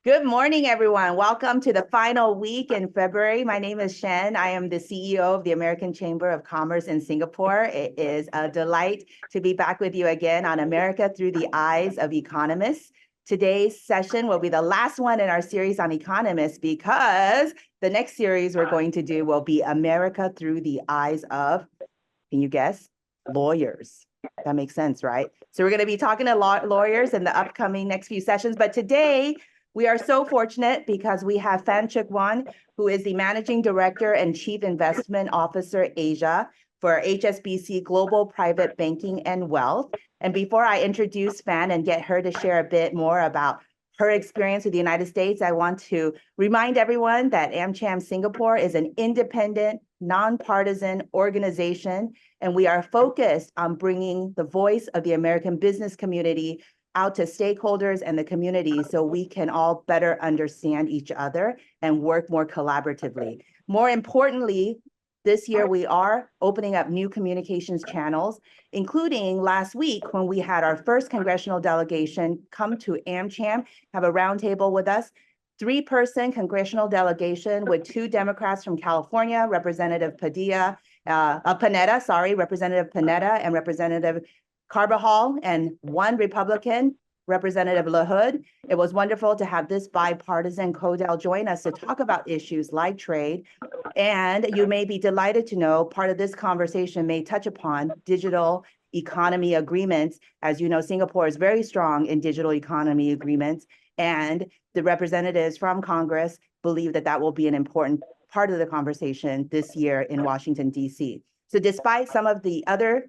Good morning, everyone. Welcome to the final week in February. My name is Hsien. I am the CEO of the American Chamber of Commerce in Singapore. It is a delight to be back with you again on America Through the Eyes of Economists. Today's session will be the last one in our series on economists because the next series we're going to do will be America Through the Eyes of, can you guess? Lawyers. That makes sense, right? So we're going to be talking to lawyers in the upcoming next few sessions. But today, we are so fortunate because we have Cheuk Wan, who is the Managing Director and Chief Investment Officer Asia for HSBC Global Private Banking and Wealth. And before I introduce Fan and get her to share a bit more about her experience with the United States, I want to remind everyone that AmCham Singapore is an independent, nonpartisan organization, and we are focused on bringing the voice of the American business community out to stakeholders and the community so we can all better understand each other and work more collaboratively. More importantly, this year we are opening up new communications channels, including last week when we had our first congressional delegation come to AmCham, have a roundtable with us. 3-person congressional delegation with 2 Democrats from California, Representative Representative Panetta and Representative Carbajal, and 1 Republican, Representative LaHood. It was wonderful to have this bipartisan CODEL join us to talk about issues like trade. And you may be delighted to know part of this conversation may touch upon digital economy agreements. As you know, Singapore is very strong in digital economy agreements, and the representatives from Congress believe that that will be an important part of the conversation this year in Washington, D.C. So despite some of the other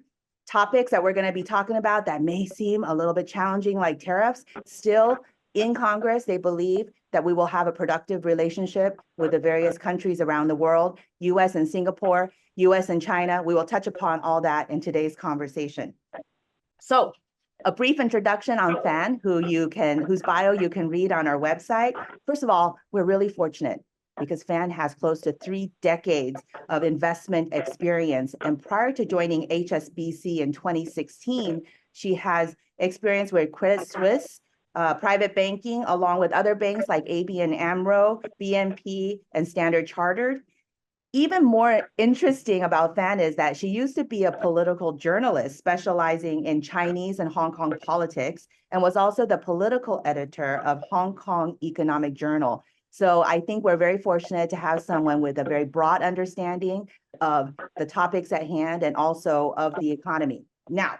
topics that we're going to be talking about that may seem a little bit challenging, like tariffs, still in Congress, they believe that we will have a productive relationship with the various countries around the world, U.S. and Singapore, U.S. and China. We will touch upon all that in today's conversation. So a brief introduction on Fan, whose bio you can read on our website. First of all, we're really fortunate because Fan has close to 3 decades of investment experience. And prior to joining HSBC in 2016, she has experience with Credit Suisse, private banking, along with other banks like ABN AMRO, BNP, and Standard Chartered. Even more interesting about Fan is that she used to be a political journalist specializing in Chinese and Hong Kong politics, and was also the political editor of Hong Kong Economic Journal. So I think we're very fortunate to have someone with a very broad understanding of the topics at hand and also of the economy. Now,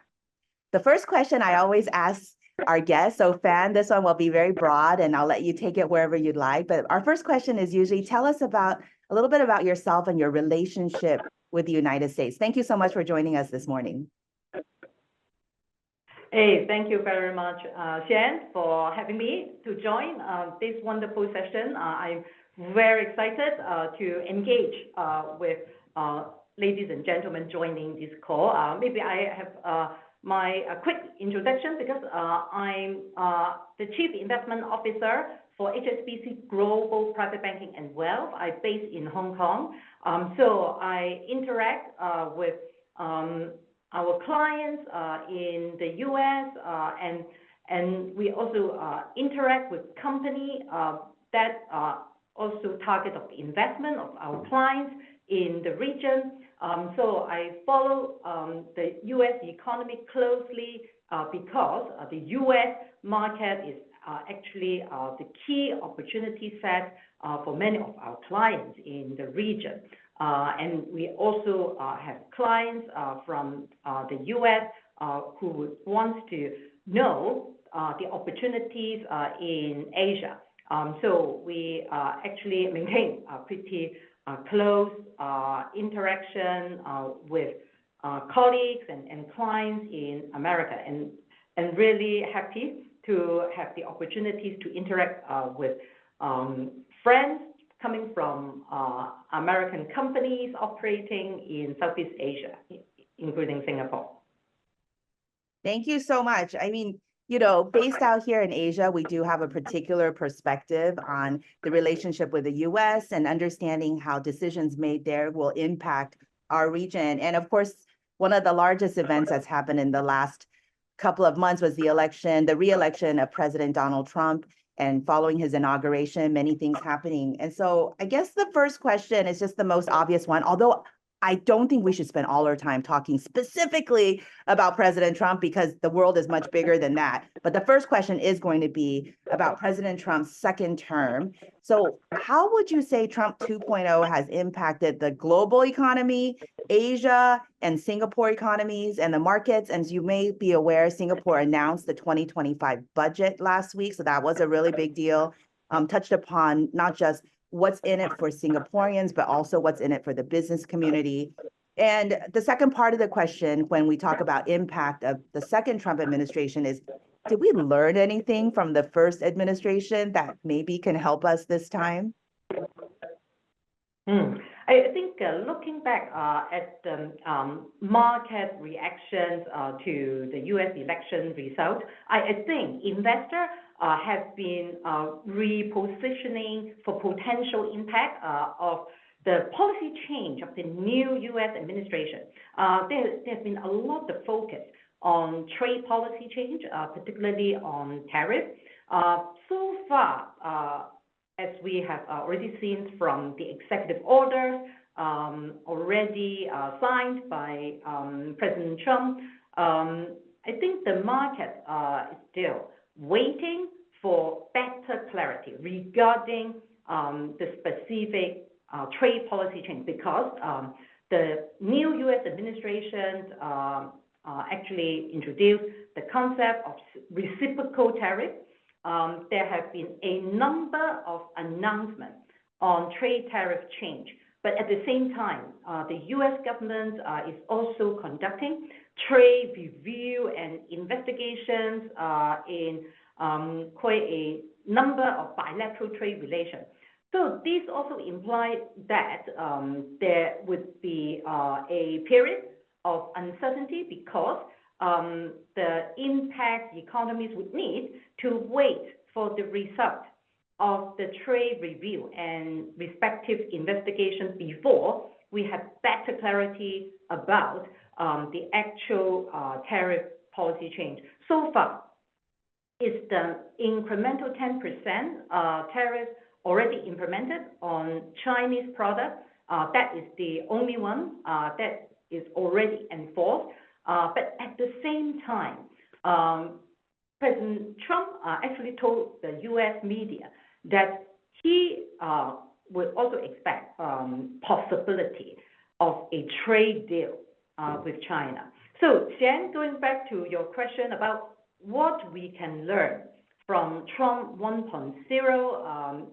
the first question I always ask our guests, so Fan, this one will be very broad and I'll let you take it wherever you'd like. But our first question is usually tell us a little bit about yourself and your relationship with the United States. Thank you so much for joining us this morning. Hey, thank you very much, Hsien, for having me to join this wonderful session. I'm very excited to engage with ladies and gentlemen joining this call. Maybe I have my quick introduction because I'm the Chief Investment Officer for HSBC Global Private Banking and Wealth. I'm based in Hong Kong. So I interact with our clients in the U.S. And we also interact with companies that also target of the investment of our clients in the region. So I follow the U.S. economy closely because the U.S. market is actually the key opportunity set for many of our clients in the region. And we also have clients from the U.S. who would want to know the opportunities in Asia. So we actually maintain a pretty close interaction with colleagues and clients in America, and really happy to have the opportunities to interact with friends coming from American companies operating in Southeast Asia, including Singapore. Thank you so much. I mean, you know, based out here in Asia, we do have a particular perspective on the relationship with the U.S. and understanding how decisions made there will impact our region. And of course, one of the largest events that's happened in the last couple of months was the re-election of President Donald Trump. and following his inauguration, many things happening. And so I guess the first question is just the most obvious one, although I don't think we should spend all our time talking specifically about President Trump because the world is much bigger than that. But the first question is going to be about President Trump's second term. So how would you say Trump 2.0 has impacted the global economy, Asia and Singapore economies and the markets? And as you may be aware, Singapore announced the 2025 budget last week. So that was a really big deal. Touched upon not just what's in it for Singaporeans, but also what's in it for the business community. And the second part of the question, when we talk about impact of the second Trump administration, is did we learn anything from the first administration that maybe can help us this time? I think looking back at the market reactions to the U.S. election result, I think investors have been repositioning for potential impact of the policy change of the new U.S. administration. There's been a lot of focus on trade policy change, particularly on tariff. So far, as we have already seen from the executive orders already signed by President Trump, I think the market is still waiting for better clarity regarding the specific trade policy change because the new U.S. administration actually introduced the concept of reciprocal tariff. There have been a number of announcements on trade tariff change, but at the same time, the U.S. government is also conducting trade review and investigations in quite a number of bilateral trade relations. So this also implies that there would be a period of uncertainty because the impact economies would need to wait for the result of the trade review and respective investigations before we have better clarity about the actual tariff policy change. So far, it's the incremental 10% tariff already implemented on Chinese products. That is the only one that is already enforced. But at the same time, President Trump actually told the U.S. media that he would also expect possibility of a trade deal with China. So, Hsien, going back to your question about what we can learn from Trump 1.0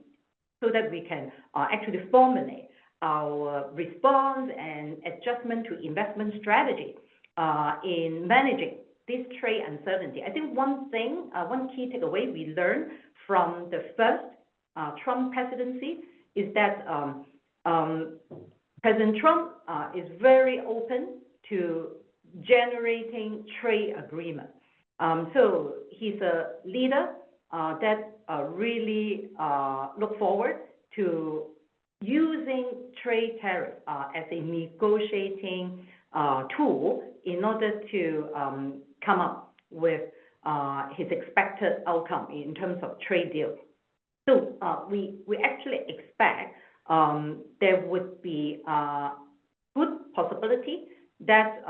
so that we can actually formulate our response and adjustment to investment strategy in managing this trade uncertainty. I think one thing, one key takeaway we learned from the first Trump presidency is that President Trump is very open to generating trade agreement. So he's a leader that really look forward to using trade tariff as a negotiating tool in order to come up with his expected outcome in terms of trade deals. So we actually expect there would be a good possibility that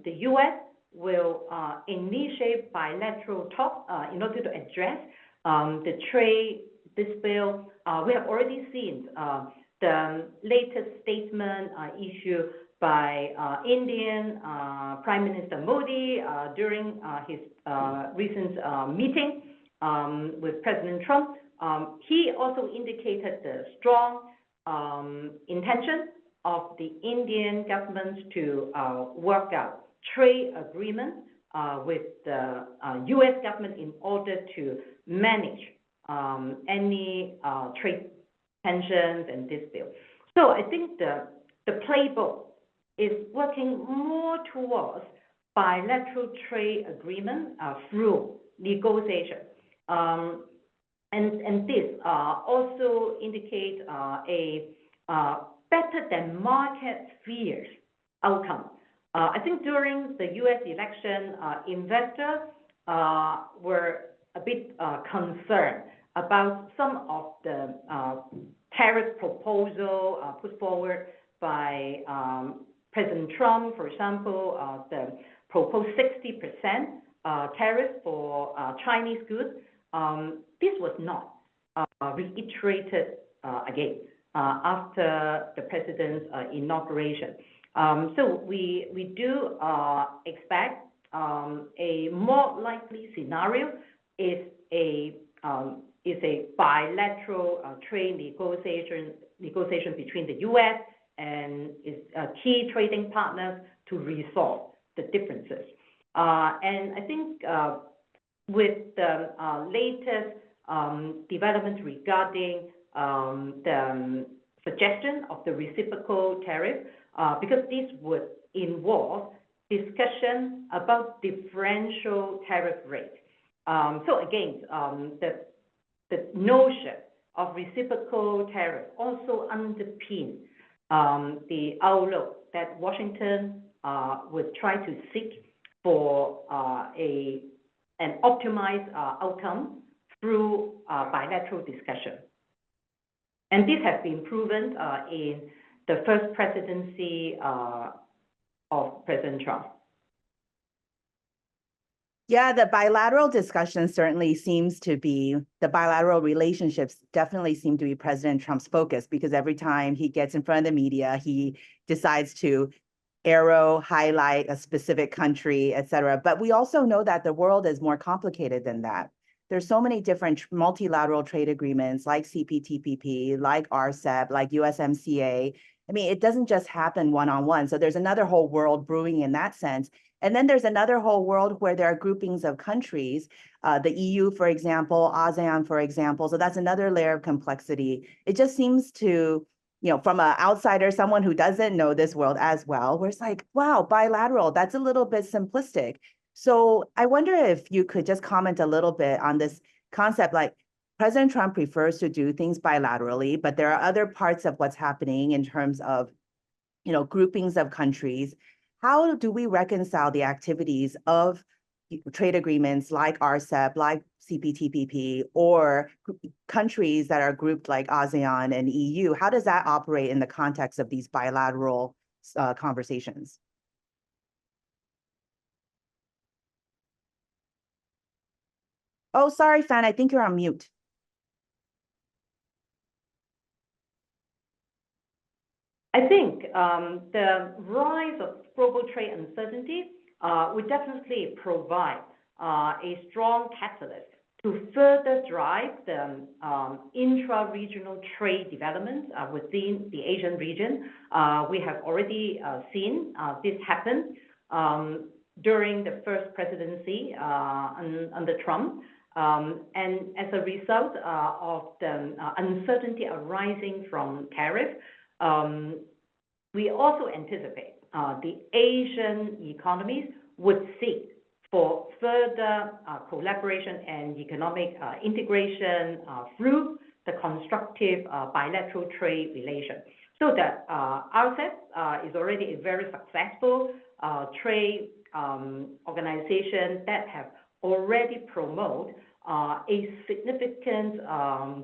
the U.S. will initiate bilateral talks in order to address the trade dispute. We have already seen the latest statement issued by Indian Prime Minister Modi during his recent meeting with President Trump. He also indicated the strong intention of the Indian government to work out trade agreement with the U.S. government in order to manage any trade tensions and disputes. So I think the playbook is working more towards bilateral trade agreement through negotiation. And this also indicates a better than market fears outcome. I think during the U.S. election, investors were a bit concerned about some of the tariff proposal put forward by President Trump, for example, the proposed 60% tariff for Chinese goods. This was not reiterated again after the president's inauguration. So we do expect a more likely scenario is a bilateral trade negotiation between the U.S. and its key trading partners to resolve the differences. And I think with the latest developments regarding the suggestion of the reciprocal tariff, because this would involve discussion about differential tariff rates. So again, the notion of reciprocal tariff also underpins the outlook that Washington would try to seek for an optimized outcome through bilateral discussion. And this has been proven in the first presidency of President Trump. Yeah, the bilateral discussion certainly seems to be, the bilateral relationships definitely seem to be President Trump's focus, because every time he gets in front of the media, he decides to highlight a specific country, et cetera. But we also know that the world is more complicated than that. There's so many different multilateral trade agreements like CPTPP, like RCEP, like USMCA. I mean, it doesn't just happen one-on-one. So there's another whole world brewing in that sense. And then there's another whole world where there are groupings of countries, the EU, for example, ASEAN, for example. So that's another layer of complexity. It just seems to, from an outsider, someone who doesn't know this world as well, where it's like, wow, bilateral, that's a little bit simplistic. So I wonder if you could just comment a little bit on this concept, like President Trump prefers to do things bilaterally, but there are other parts of what's happening in terms of, groupings of countries. How do we reconcile the activities of trade agreements like RCEP, like CPTPP, or countries that are grouped like ASEAN and EU? How does that operate in the context of these bilateral conversations? Oh, sorry, Fan, I think you're on mute. I think the rise of global trade uncertainty would definitely provide a strong catalyst to further drive the intra-regional trade developments within the Asian region. We have already seen this happen during the first presidency under Trump. And as a result of the uncertainty arising from tariff, we also anticipate the Asian economies would seek for further collaboration and economic integration through the constructive bilateral trade relation. So that RCEP is already a very successful trade organization that have already promoted a significant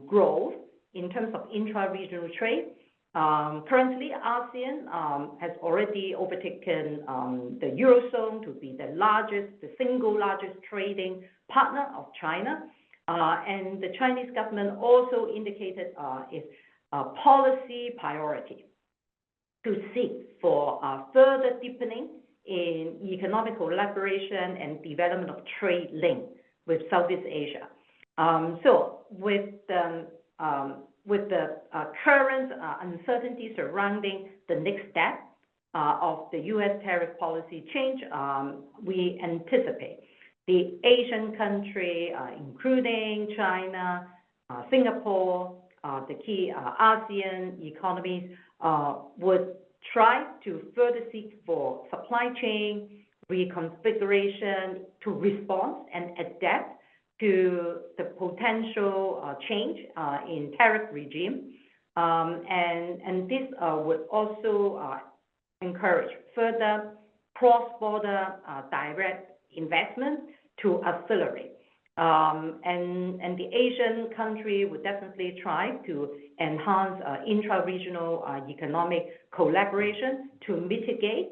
growth in terms of intra-regional trade. Currently, ASEAN has already overtaken the Eurozone to be the single largest trading partner of China. And the Chinese government also indicated its policy priority to seek for further deepening in economic collaboration and development of trade link with Southeast Asia. So with the current uncertainty surrounding the next step of the U.S. tariff policy change, we anticipate the Asian country, including China, Singapore, the key ASEAN economies, would try to further seek for supply chain reconfiguration to respond and adapt to the potential change in tariff regime. And this would also encourage further cross-border direct investment to accelerate And the Asian country would definitely try to enhance intra-regional economic collaboration to mitigate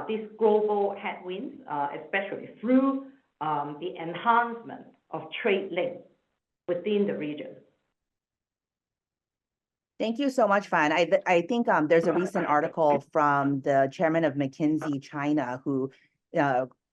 these global headwinds, especially through the enhancement of trade links within the region. Thank you so much, Fan. I think there's a recent article from the chairman of McKinsey China who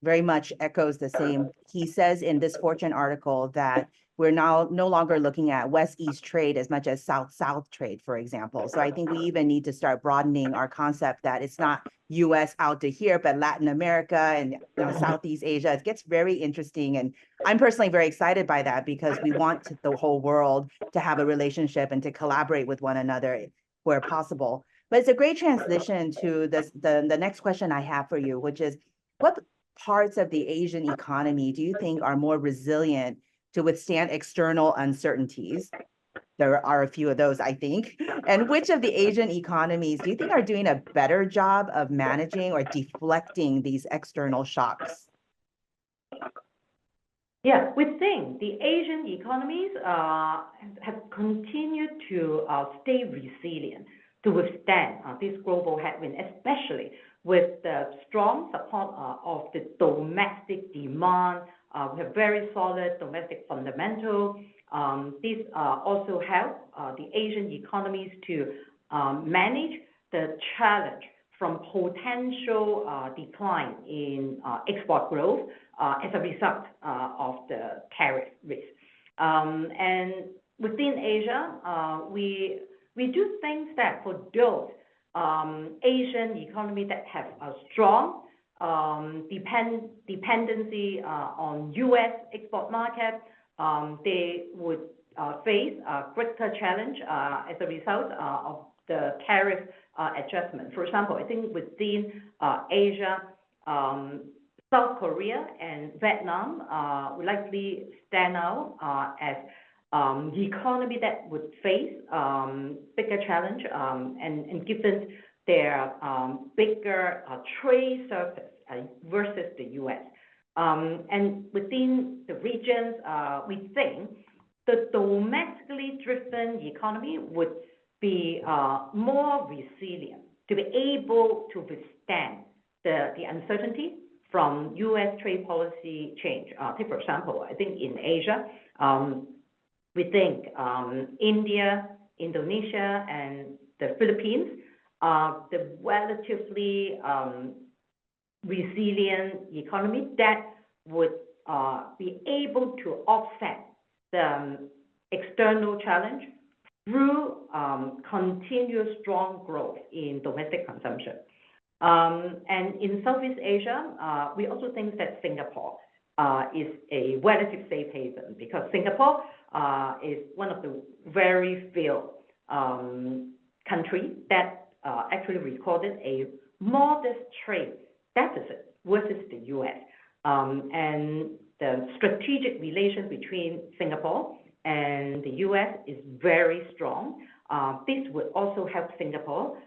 very much echoes the same. He says in this Fortune article that we're now no longer looking at West-East trade as much as South-South trade, for example. So I think we even need to start broadening our concept that it's not US out to here, but Latin America and Southeast Asia. It gets very interesting. And I'm personally very excited by that because we want the whole world to have a relationship and to collaborate with one another where possible. But it's a great transition to the next question I have for you, which is what parts of the Asian economy do you think are more resilient to withstand external uncertainties? There are a few of those, I think. And which of the Asian economies do you think are doing a better job of managing or deflecting these external shocks? Yeah, we think the Asian economies have continued to stay resilient to withstand this global headwind, especially with the strong support of the domestic demand. We have very solid domestic fundamentals. This also helps the Asian economies to manage the challenge from potential decline in export growth as a result of the tariff risk. And within Asia, we do think that for those Asian economies that have a strong dependency on U.S. export market, they would face a greater challenge as a result of the tariff adjustment. For example, I think within Asia, South Korea and Vietnam would likely stand out as the economy that would face bigger challenge and given their bigger trade surface versus the U.S. And within the regions, we think the domestically driven economy would be more resilient to be able to withstand the uncertainty from U.S. trade policy change. Take, for example, I think in Asia, we think India, Indonesia, and the Philippines are the relatively resilient economy that would be able to offset the external challenge through continuous strong growth in domestic consumption. And in Southeast Asia, we also think that Singapore is a relative safe haven because Singapore is one of the very few countries that actually recorded a modest trade deficit versus the U.S. And the strategic relations between Singapore and the U.S. is very strong. This would also help Singapore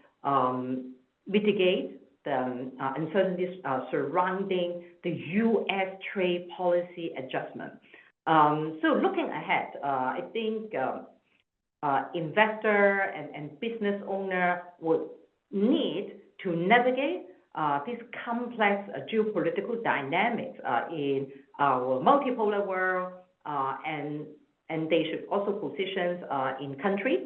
mitigate the uncertainties surrounding the U.S. trade policy adjustment. So looking ahead, I think investor and business owner would need to navigate these complex geopolitical dynamics in our multipolar world, and they should also position in countries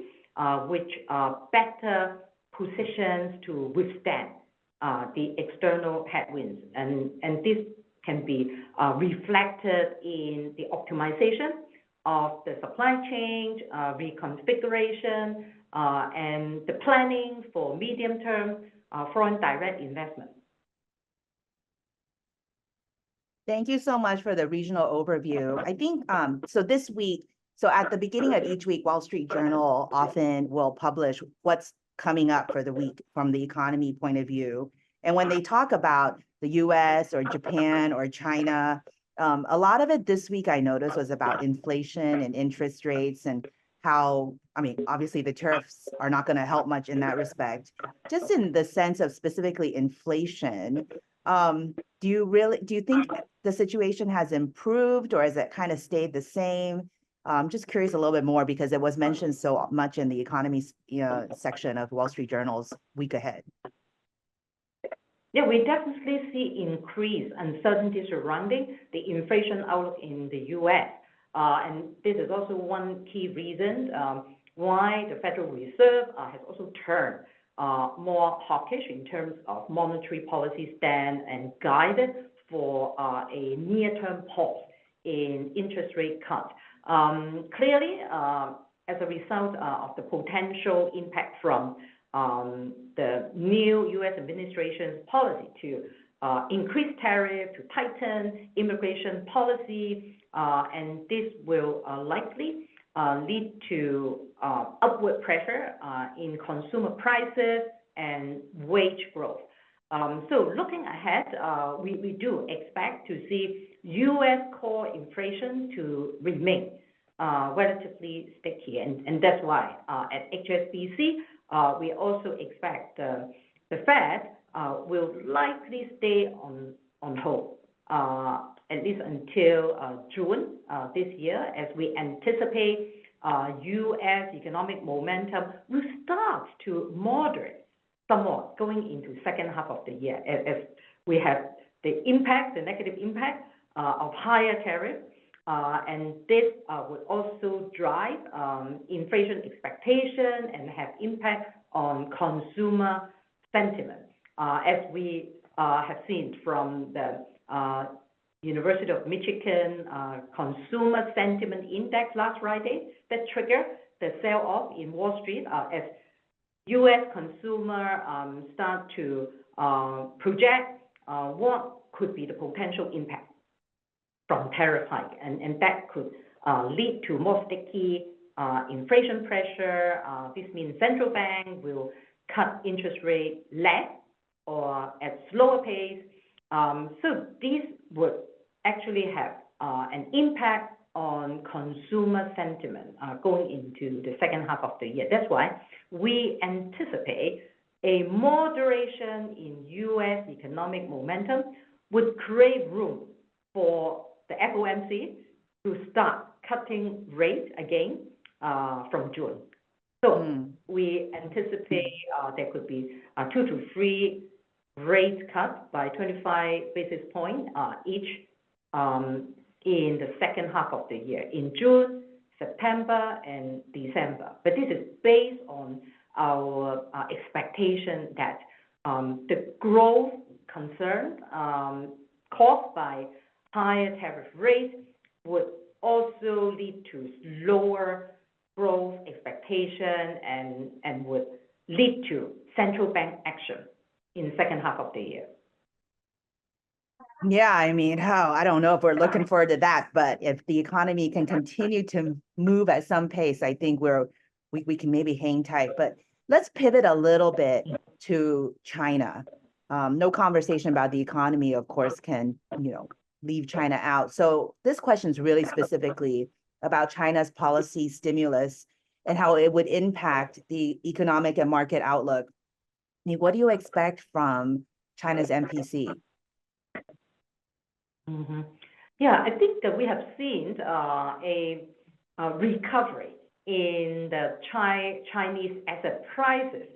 which are better positions to withstand the external headwinds. And this can be reflected in the optimization of the supply chain, reconfiguration, and the planning for medium-term foreign direct investment. Thank you so much for the regional overview. I think, so this week, so at the beginning of each week, Wall Street Journal often will publish what's coming up for the week from the economy point of view. And when they talk about the US or Japan or China, a lot of it this week I noticed was about inflation and interest rates and how, I mean, obviously the tariffs are not going to help much in that respect. Just in the sense of specifically inflation, do you think the situation has improved or has it kind of stayed the same? Just curious a little bit more because it was mentioned so much in the economy section of Wall Street Journal's week ahead. Yeah, we definitely see increased uncertainty surrounding the inflation outlook in the U.S. And this is also one key reason why the Federal Reserve has also turned more hawkish in terms of monetary policy stand and guided for a near-term pause in interest rate cuts. Clearly, as a result of the potential impact from the new U.S. administration's policy to increase tariff, to tighten immigration policy, and this will likely lead to upward pressure in consumer prices and wage growth. So looking ahead, we do expect to see U.S. core inflation to remain relatively sticky, and that's why at HSBC, we also expect the Fed will likely stay on hold at least until June this year, as we anticipate U.S. economic momentum will start to moderate somewhat going into second half of the year, as we have the negative impact of higher tariffs, and this would also drive inflation expectation and have impact on consumer sentiment, as we have seen from the University of Michigan Consumer Sentiment Index last Friday that triggered the sell-off in Wall Street as U.S. consumer start to project what could be the potential impact from tariff hike, and that could lead to more sticky inflation pressure. This means central bank will cut interest rate less or at slower pace. So this would actually have an impact on consumer sentiment going into the second half of the year. That's why we anticipate a moderation in U.S. economic momentum would create room for the FOMC to start cutting rates again from June. So we anticipate there could be 2 to 3 rate cuts by 25 basis points each in the second half of the year, in June, September, and December. But this is based on our expectation that the growth concern caused by higher tariff rates would also lead to lower growth expectation and would lead to central bank action in the second half of the year. Yeah, I mean, I don't know if we're looking forward to that, but if the economy can continue to move at some pace, I think we can maybe hang tight. But let's pivot a little bit to China. No conversation about the economy, of course, can leave China out. So this question is really specifically about China's policy stimulus and how it would impact the economic and market outlook. I mean, what do you expect from China's MPC? Mm-hmm. Yeah, I think that we have seen a recovery in the Chinese asset prices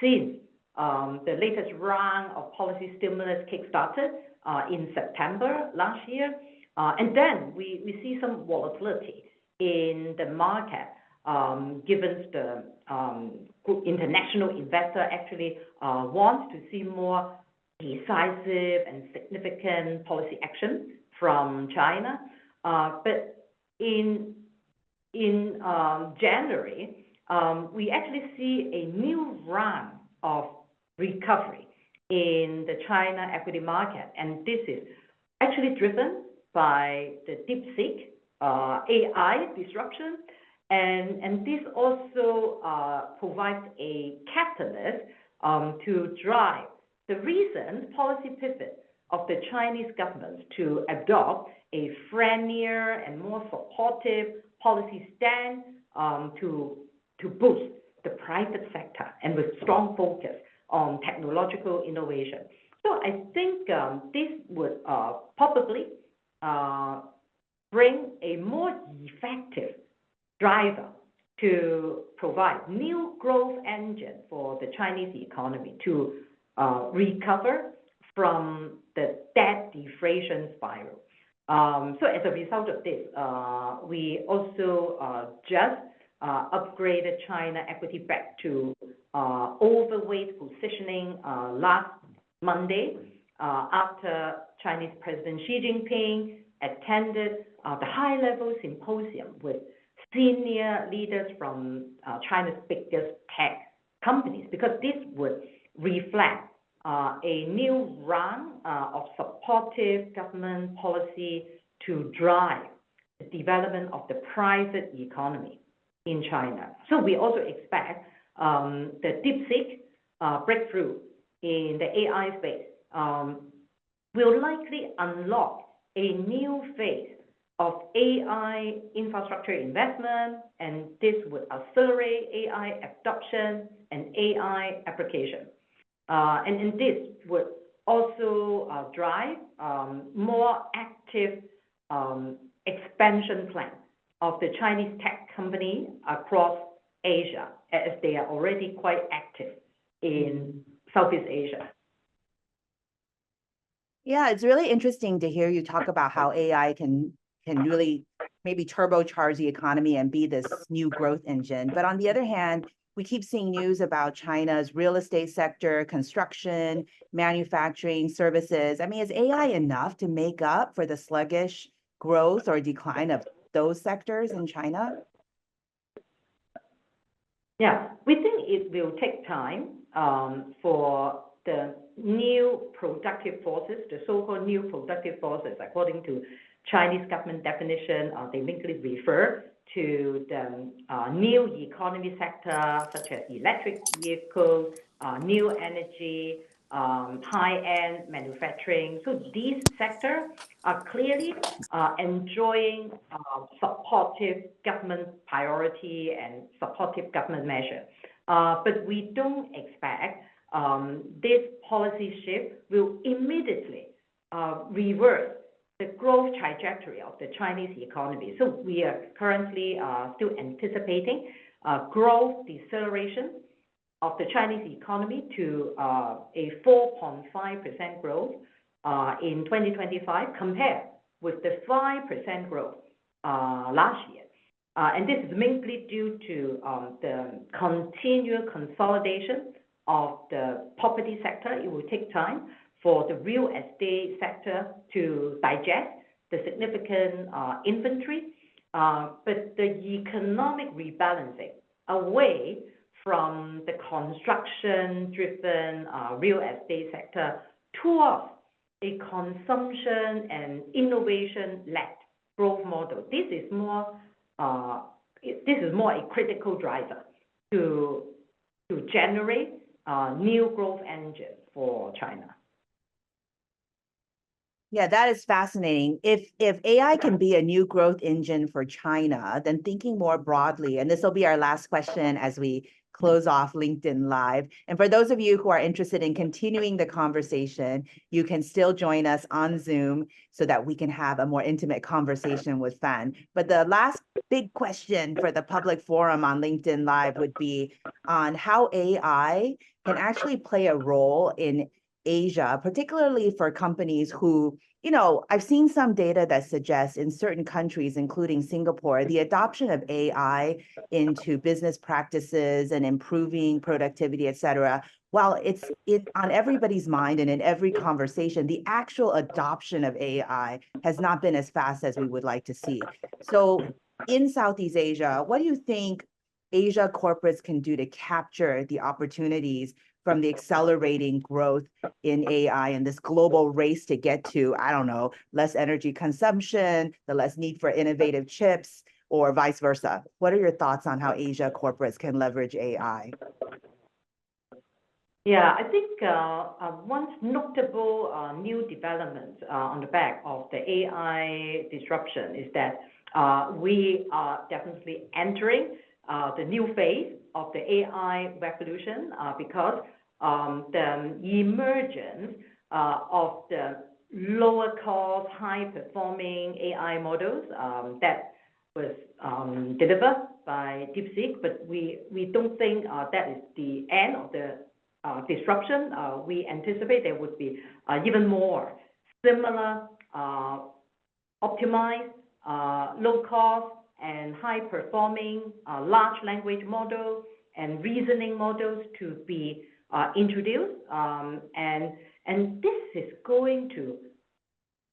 since the latest round of policy stimulus kickstarted in September last year. And then we see some volatility in the market, given the international investor actually wants to see more decisive and significant policy action from China. But in January, we actually see a new round of recovery in the China equity market, and this is actually driven by the DeepSeek AI disruption, and this also provides a catalyst to drive the recent policy pivot of the Chinese government to adopt a friendlier and more supportive policy stand to boost the private sector and with strong focus on technological innovation. So I think this would probably bring a more effective driver to provide new growth engine for the Chinese economy to recover from the debt deflation spiral. So as a result of this, we also just upgraded China equity back to overweight positioning last Monday after Chinese President Xi Jinping attended the high-level symposium with senior leaders from China's biggest tech companies, because this would reflect a new round of supportive government policy to drive the development of the private economy in China. So we also expect the DeepSeek breakthrough in the AI space will likely unlock a new phase of AI infrastructure investment, and this would accelerate AI adoption and AI application. And this would also drive more active expansion plan of the Chinese tech company across Asia, as they are already quite active in Southeast Asia. Yeah, it's really interesting to hear you talk about how AI can really maybe turbocharge the economy and be this new growth engine. But on the other hand, we keep seeing news about China's real estate sector, construction, manufacturing, services. I mean, is AI enough to make up for the sluggish growth or decline of those sectors in China? Yeah, we think it will take time for the new productive forces, the so-called new productive forces, according to Chinese government definition, they mainly refer to the new economy sector, such as electric vehicles, new energy, high-end manufacturing. So these sectors are clearly enjoying supportive government priority and supportive government measure. But we don't expect this policy shift will immediately reverse the growth trajectory of the Chinese economy. So we are currently still anticipating growth deceleration of the Chinese economy to a 4.5% growth in 2025, compared with the 5% growth last year. And this is mainly due to the continual consolidation of the property sector. It will take time for the real estate sector to digest the significant inventory, but the economic rebalancing away from the construction-driven real estate sector towards a consumption and innovation-led growth model. This is more a critical driver to generate new growth engine for China. Yeah, that is fascinating. If AI can be a new growth engine for China, then thinking more broadly, and this will be our last question as we close off LinkedIn Live. And for those of you who are interested in continuing the conversation, you can still join us on Zoom so that we can have a more intimate conversation with Fan. But the last big question for the public forum on LinkedIn Live would be on how AI can actually play a role in Asia, particularly for companies who, I've seen some data that suggests in certain countries, including Singapore, the adoption of AI into business practices and improving productivity, et cetera, while it's on everybody's mind and in every conversation, the actual adoption of AI has not been as fast as we would like to see. So in Southeast Asia, what do you think Asia corporates can do to capture the opportunities from the accelerating growth in AI and this global race to get to, I don't know, less energy consumption, the less need for innovative chips, or vice versa? What are your thoughts on how Asia corporates can leverage AI? Yeah, I think one notable new development on the back of the AI disruption is that we are definitely entering the new phase of the AI revolution because the emergence of the lower cost, high performing AI models that was delivered by DeepSeek, but we don't think that is the end of the disruption. We anticipate there would be even more similar optimized, low cost and high performing large language models and reasoning models to be introduced. And this is going to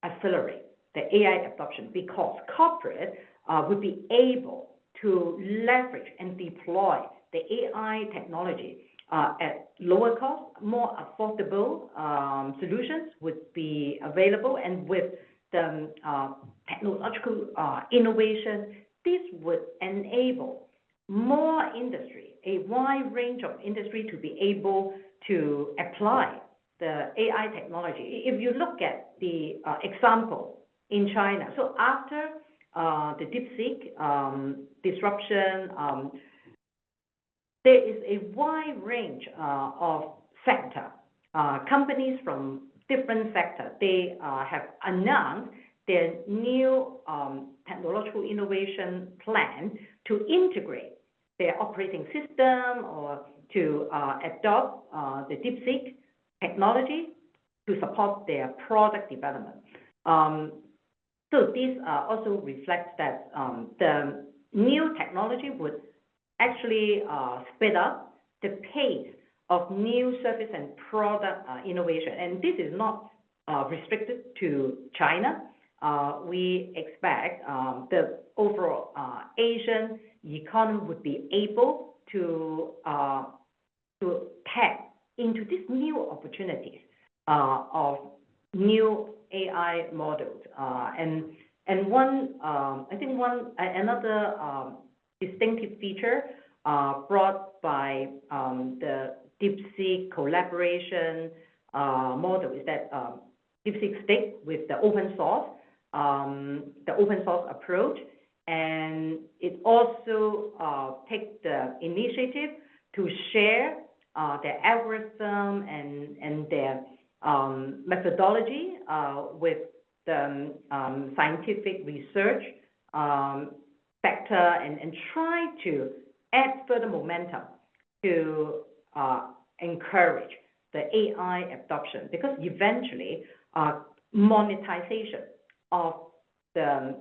accelerate the AI adoption because corporate would be able to leverage and deploy the AI technology at lower cost, more affordable solutions would be available, and with the technological innovation, this would enable more industry, a wide range of industry to be able to apply the AI technology. If you look at the example in China, so after the DeepSeek disruption, there is a wide range of sector companies from different sectors. They have announced their new technological innovation plan to integrate their operating system or to adopt the DeepSeek technology to support their product development. So this also reflects that the new technology would actually speed up the pace of new service and product innovation. And this is not restricted to China. We expect the overall Asian economy would be able to tap into these new opportunities of new AI models. And one, I think another distinctive feature brought by the DeepSeek collaboration model is that DeepSeek stick with the open source approach, and it also takes the initiative to share their algorithm and their methodology with the scientific research sector and try to add further momentum to encourage the AI adoption, because eventually monetization of the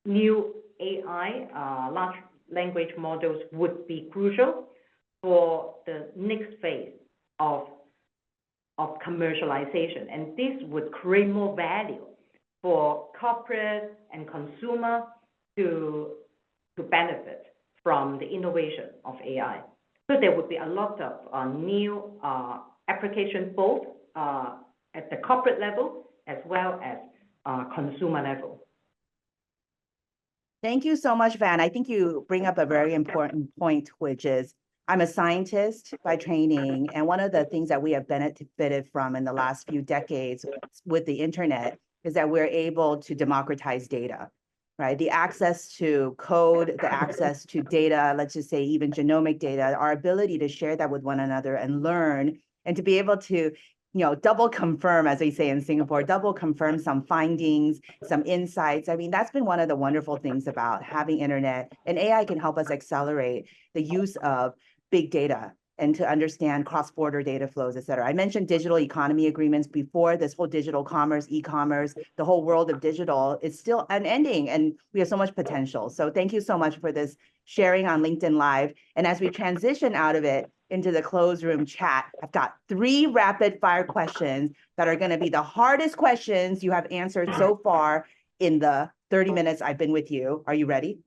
new AI large language models would be crucial for the next phase of commercialization, and this would create more value for corporate and consumer to benefit from the innovation of AI. So there would be a lot of new applications both at the corporate level as well as consumer level. Thank you so much, Van. I think you bring up a very important point, which is I'm a scientist by training, and one of the things that we have benefited from in the last few decades with the internet is that we're able to democratize data, right? The access to code, the access to data, let's just say even genomic data, our ability to share that with one another and learn, and to be able to double confirm, as they say in Singapore, double confirm some findings, some insights. I mean, that's been one of the wonderful things about having internet, and AI can help us accelerate the use of big data and to understand cross-border data flows, et cetera. I mentioned digital economy agreements before. This whole digital commerce, e-commerce, the whole world of digital is still unending, and we have so much potential. So thank you so much for this sharing on LinkedIn Live. And as we transition out of it into the closed room chat, I've got 3 rapid fire questions that are going to be the hardest questions you have answered so far in the 30 minutes I've been with you. Are you ready?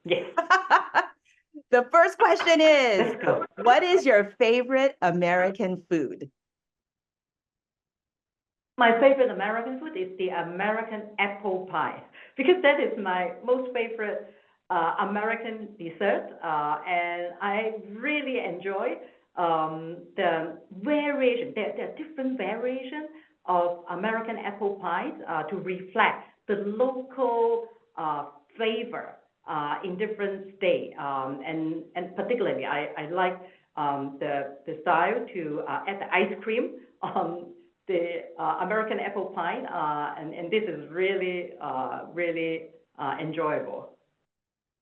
Yes. The first question is, what is your favorite American food? My favorite American food is the American apple pie, because that is my most favorite American dessert, and I really enjoy the variation. There are different variations of American apple pies to reflect the local flavor in different states, and particularly I like the style to add the ice cream on the American apple pie, and this is really, really enjoyable.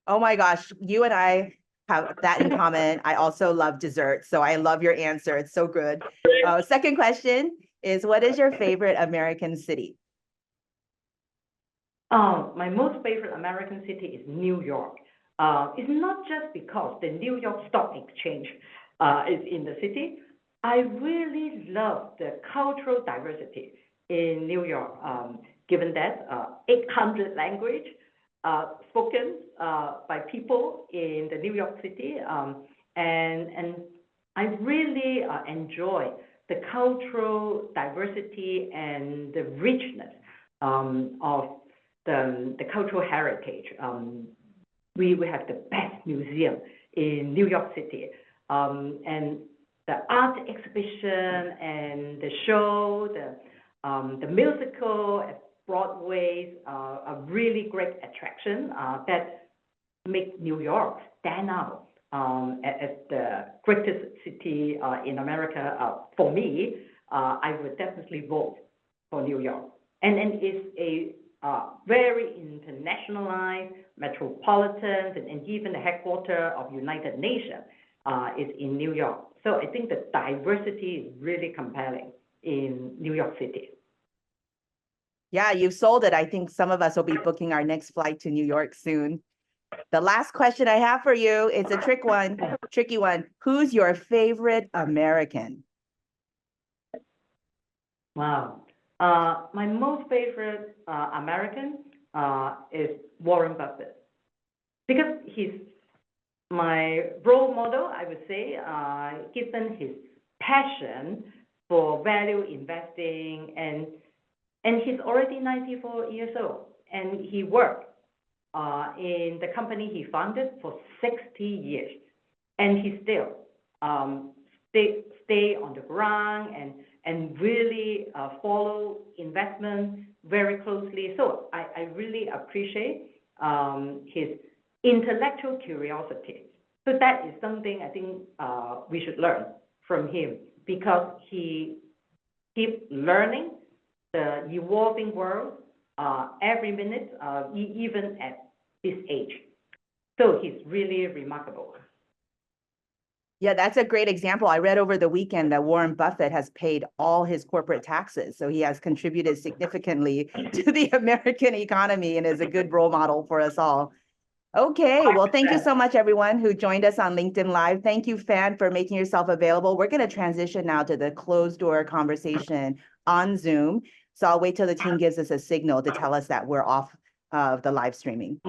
Oh my gosh, you and I have that in common. I also love dessert, so I love your answer. It's so good. Second question is, what is your favorite American city? My most favorite American city is New York. It's not just because the New York Stock Exchange is in the city. I really love the cultural diversity in New York, given that 800 language spoken by people in the New York City, and I really enjoy the cultural diversity and the richness of the cultural heritage. We have the best museum in New York City, and the art exhibition and the show, the musical at Broadway are a really great attraction that make New York stand out as the greatest city in America. For me, I would definitely vote for New York, and it's a very internationalized, metropolitan, and even the headquarters of United Nations is in New York. So I think the diversity is really compelling in New York City. Yeah, you've sold it. I think some of us will be booking our next flight to New York soon. The last question I have for you is a tricky one. Who's your favorite American? Wow. My most favorite American is Warren Buffett, because he's my role model, I would say, given his passion for value investing, and he's already 94 years old, and he worked in the company he founded for 60 years, and he still stay on the ground and really follow investment very closely. So I really appreciate his intellectual curiosity. So that is something I think we should learn from him, because he keeps learning the evolving world every minute, even at his age. So he's really remarkable. Yeah, that's a great example. I read over the weekend that Warren Buffett has paid all his corporate taxes. So he has contributed significantly to the American economy and is a good role model for us all. Okay, well, thank you so much, everyone who joined us on LinkedIn Live. Thank you, Fan, for making yourself available. We're going to transition now to the closed door conversation on Zoom. So I'll wait till the team gives us a signal to tell us that we're off of the live streaming.